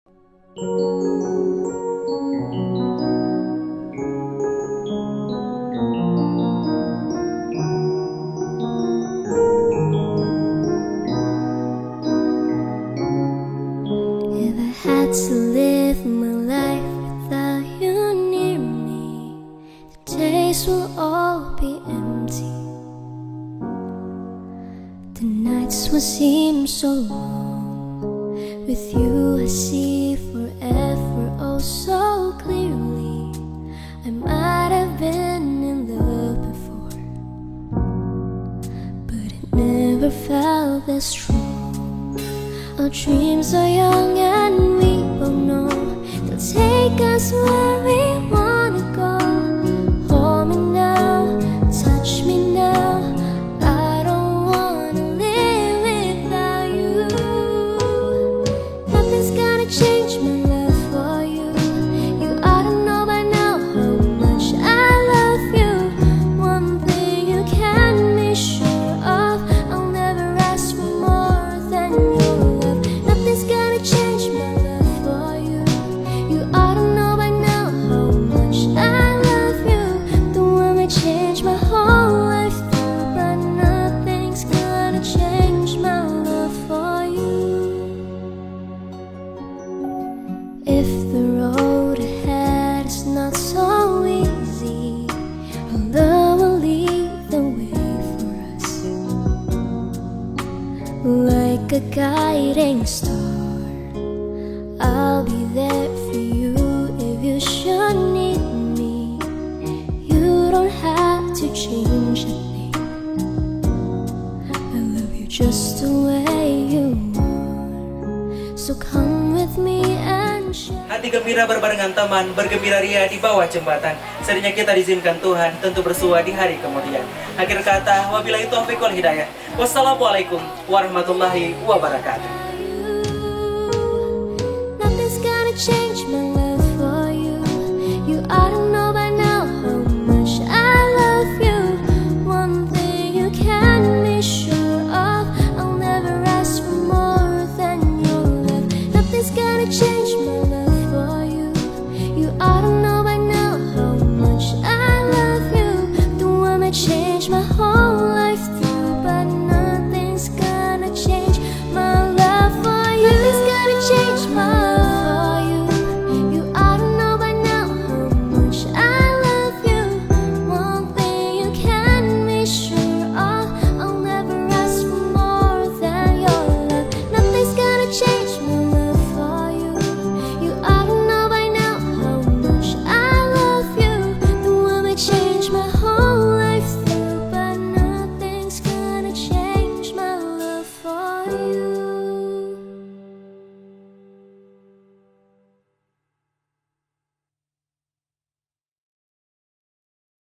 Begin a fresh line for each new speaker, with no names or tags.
If I had to live my life without you near me, the days will all be empty. The nights will seem so long. With you I see forever oh so clearly. I might have been in love before, but it never felt this strong. Our dreams are young and we both know they'll take us where we wanna go. Hold me now, touch me now. I don't wanna live without you. Nothing's gonna change my love for you. You ought to know by now how much I love you. One thing you can be sure of, I'll never ask for more than your love. Nothing's gonna change my love for you. You ought to know by now how much I love you. The one that changed my whole life through, but nothing's gonna change my love for you. If the road ahead is not so easy, our love will lead the way for us, like a guiding star. I'll be there for you if you should need me. You don't have to change a thing. I love you just the way you are. So come with me and share.
Hati gembira berbarengan teman, bergembira ria di bawah jembatan. Seandainya kita diizinkan Tuhan, tentu bersua di hari kemudian. Akhir kata, wabillahi taufiq wal hidayah. Wassalamualaikum warahmatullahi wabarakatuh.
Nothing's gonna change my love for you. You ought to know by now how much I love you. One thing you can be sure of, I'll never ask for more than your love. Nothing's gonna change my